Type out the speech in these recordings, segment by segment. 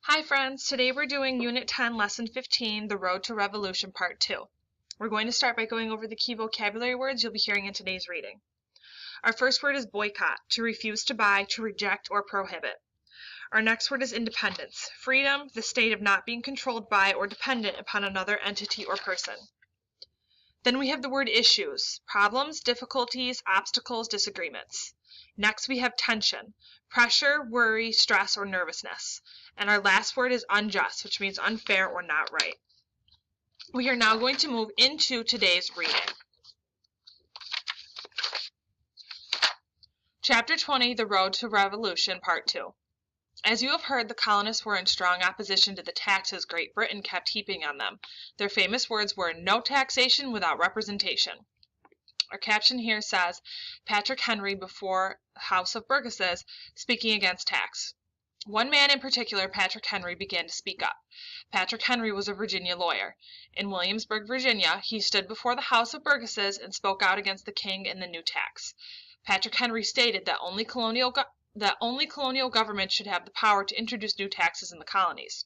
Hi friends, today we're doing Unit 10, Lesson 15, The Road to Revolution, Part 2. We're going to start by going over the key vocabulary words you'll be hearing in today's reading. Our first word is boycott, to refuse to buy, to reject, or prohibit. Our next word is independence, freedom, the state of not being controlled by or dependent upon another entity or person. Then we have the word issues, problems, difficulties, obstacles, disagreements. Next we have tension, pressure, worry, stress, or nervousness. And our last word is unjust, which means unfair or not right. We are now going to move into today's reading. Chapter 20, The Road to Revolution, Part 2. As you have heard, the colonists were in strong opposition to the taxes Great Britain kept heaping on them. Their famous words were, "No taxation without representation." Our caption here says, Patrick Henry before the House of Burgesses speaking against tax. One man in particular, Patrick Henry, began to speak up. Patrick Henry was a Virginia lawyer. In Williamsburg, Virginia, he stood before the House of Burgesses and spoke out against the king and the new tax. Patrick Henry stated that only colonial government should have the power to introduce new taxes in the colonies.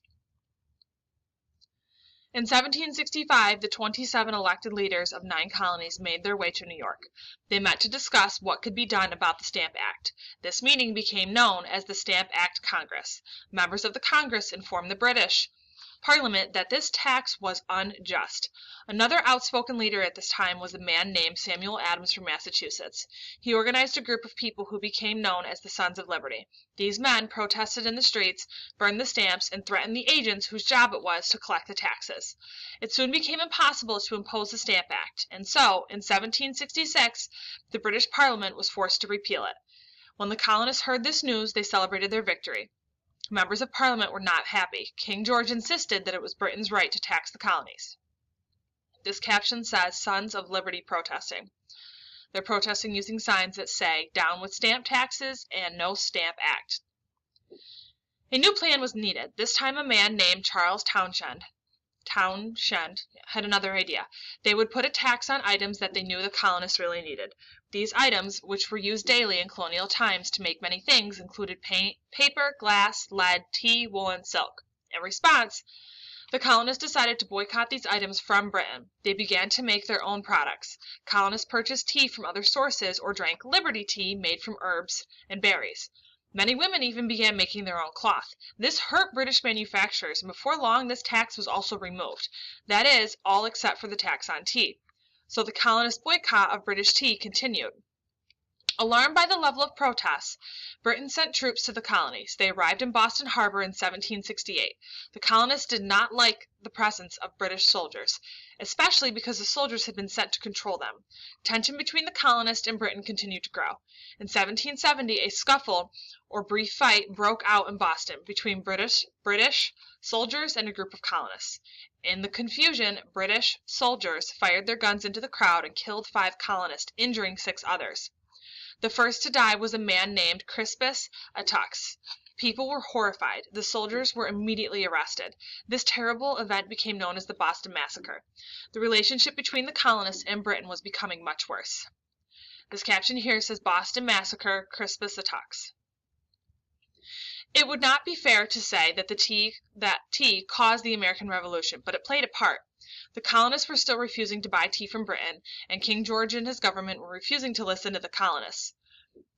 In 1765, the 27 elected leaders of 9 colonies made their way to New York. They met to discuss what could be done about the Stamp Act. This meeting became known as the Stamp Act Congress. Members of the Congress informed the British Parliament that this tax was unjust. Another outspoken leader at this time was a man named Samuel Adams from Massachusetts. He organized a group of people who became known as the Sons of Liberty. These men protested in the streets, burned the stamps, and threatened the agents whose job it was to collect the taxes. It soon became impossible to impose the Stamp Act, and so, in 1766, the British Parliament was forced to repeal it. When the colonists heard this news, they celebrated their victory. Members of Parliament were not happy. King George insisted that it was Britain's right to tax the colonies. This caption says, Sons of Liberty protesting. They're protesting using signs that say, "Down with stamp taxes" and "No Stamp Act." A new plan was needed. This time a man named Charles Townshend had another idea. They would put a tax on items that they knew the colonists really needed. These items, which were used daily in colonial times to make many things, included paint, paper, glass, lead, tea, wool, and silk. In response, the colonists decided to boycott these items from Britain. They began to make their own products. Colonists purchased tea from other sources or drank Liberty tea made from herbs and berries. Many women even began making their own cloth. This hurt British manufacturers, and before long this tax was also removed. That is, all except for the tax on tea. So the colonist boycott of British tea continued. Alarmed by the level of protests, Britain sent troops to the colonies. They arrived in Boston Harbor in 1768. The colonists did not like the presence of British soldiers, especially because the soldiers had been sent to control them. Tension between the colonists and Britain continued to grow. In 1770, a scuffle or brief fight broke out in Boston between British soldiers and a group of colonists. In the confusion, British soldiers fired their guns into the crowd and killed 5 colonists, injuring 6 others. The first to die was a man named Crispus Attucks. People were horrified. The soldiers were immediately arrested. This terrible event became known as the Boston Massacre. The relationship between the colonists and Britain was becoming much worse. This caption here says Boston Massacre, Crispus Attucks. It would not be fair to say that tea caused the American Revolution, but it played a part. The colonists were still refusing to buy tea from Britain, and King George and his government were refusing to listen to the colonists.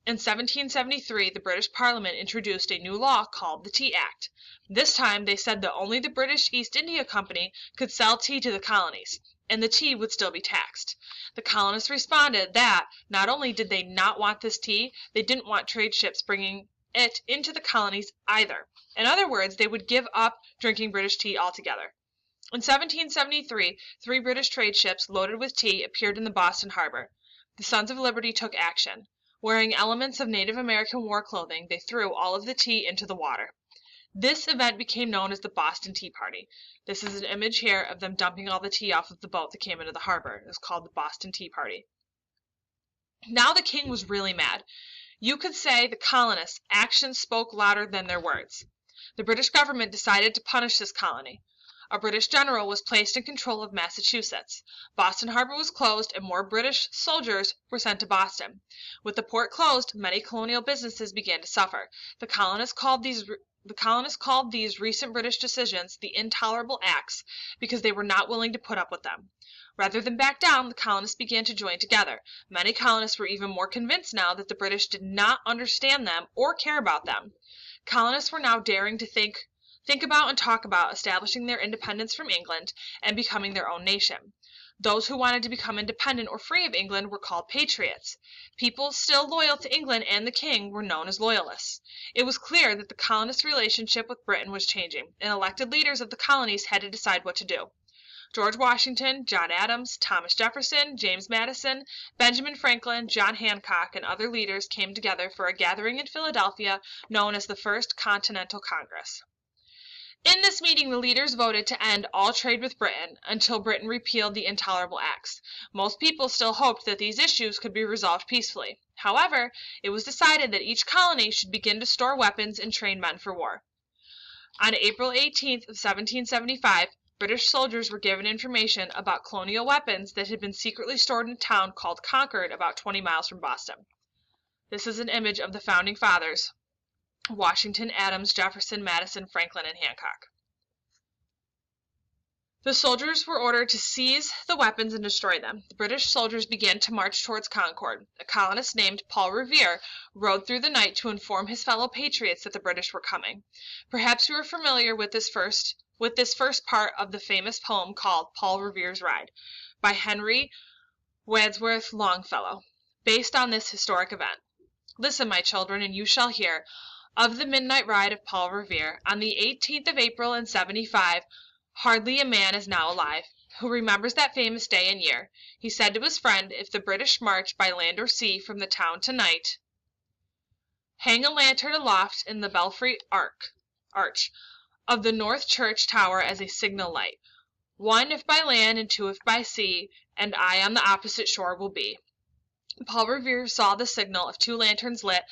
In 1773, the British Parliament introduced a new law called the Tea Act. This time, they said that only the British East India Company could sell tea to the colonies, and the tea would still be taxed. The colonists responded that not only did they not want this tea, they didn't want trade ships bringing it into the colonies either. In other words, they would give up drinking British tea altogether. In 1773, 3 British trade ships loaded with tea appeared in the Boston Harbor. The Sons of Liberty took action. Wearing elements of Native American war clothing, they threw all of the tea into the water. This event became known as the Boston Tea Party. This is an image here of them dumping all the tea off of the boat that came into the harbor. It was called the Boston Tea Party. Now the king was really mad. You could say the colonists' actions spoke louder than their words. The British government decided to punish this colony. A British general was placed in control of Massachusetts. Boston Harbor was closed, and more British soldiers were sent to Boston. With the port closed, many colonial businesses began to suffer. The colonists called these The colonists called these recent British decisions the intolerable acts because they were not willing to put up with them. Rather than back down, the colonists began to join together. Many colonists were even more convinced now that the British did not understand them or care about them. Colonists were now daring to think about and talk about establishing their independence from England and becoming their own nation. Those who wanted to become independent or free of England were called patriots. People still loyal to England and the king were known as loyalists. It was clear that the colonists' relationship with Britain was changing, and elected leaders of the colonies had to decide what to do. George Washington, John Adams, Thomas Jefferson, James Madison, Benjamin Franklin, John Hancock, and other leaders came together for a gathering in Philadelphia known as the First Continental Congress. In this meeting, the leaders voted to end all trade with Britain until Britain repealed the intolerable acts. Most people still hoped that these issues could be resolved peacefully. However, it was decided that each colony should begin to store weapons and train men for war. On April 18th of 1775, British soldiers were given information about colonial weapons that had been secretly stored in a town called Concord, about 20 miles from Boston. This is an image of the founding fathers: Washington, Adams, Jefferson, Madison, Franklin, and Hancock. The soldiers were ordered to seize the weapons and destroy them. The British soldiers began to march towards Concord. A colonist named Paul Revere rode through the night to inform his fellow patriots that the British were coming. Perhaps you are familiar with this first part of the famous poem called Paul Revere's Ride by Henry Wadsworth Longfellow, based on this historic event. Listen, my children, and you shall hear of the midnight ride of Paul Revere. On the 18th of April in '75, hardly a man is now alive who remembers that famous day and year. He said to his friend, if the British march by land or sea from the town tonight, hang a lantern aloft in the belfry arch of the North Church tower as a signal light. One if by land and two if by sea, and I on the opposite shore will be. Paul Revere saw the signal of 2 lanterns lit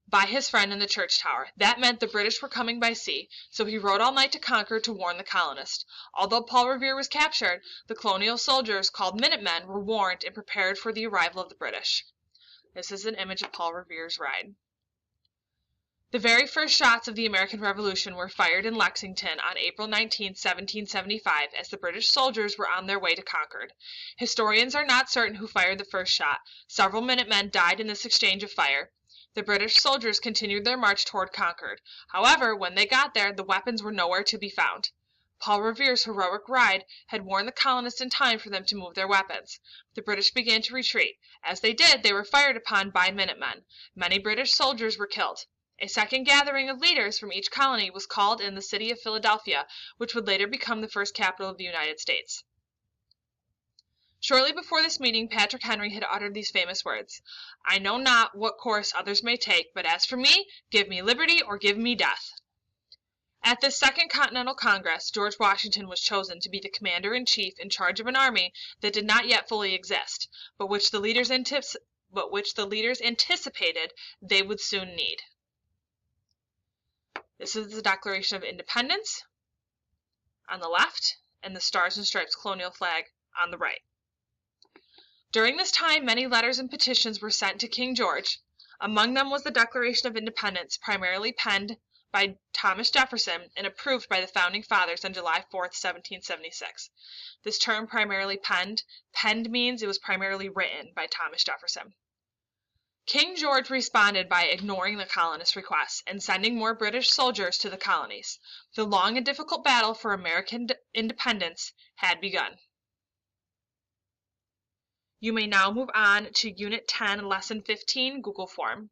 by his friend in the church tower. That meant the British were coming by sea, so he rode all night to Concord to warn the colonists. Although Paul Revere was captured, the colonial soldiers, called Minutemen, were warned and prepared for the arrival of the British. This is an image of Paul Revere's ride. The very first shots of the American Revolution were fired in Lexington on April 19, 1775, as the British soldiers were on their way to Concord. Historians are not certain who fired the first shot. Several Minutemen died in this exchange of fire. The British soldiers continued their march toward Concord. However, when they got there, the weapons were nowhere to be found. Paul Revere's heroic ride had warned the colonists in time for them to move their weapons. The British began to retreat. As they did, they were fired upon by Minutemen. Many British soldiers were killed. A second gathering of leaders from each colony was called in the city of Philadelphia, which would later become the first capital of the United States. Shortly before this meeting, Patrick Henry had uttered these famous words: I know not what course others may take, but as for me, give me liberty or give me death. At this Second Continental Congress, George Washington was chosen to be the commander-in-chief in charge of an army that did not yet fully exist, but which the leaders anticipated they would soon need. This is the Declaration of Independence on the left and the Stars and Stripes colonial flag on the right. During this time, many letters and petitions were sent to King George. Among them was the Declaration of Independence, primarily penned by Thomas Jefferson and approved by the Founding Fathers on July 4, 1776. This term, primarily penned means it was primarily written by Thomas Jefferson. King George responded by ignoring the colonists' requests and sending more British soldiers to the colonies. The long and difficult battle for American independence had begun. You may now move on to Unit 10, Lesson 15, Google Form.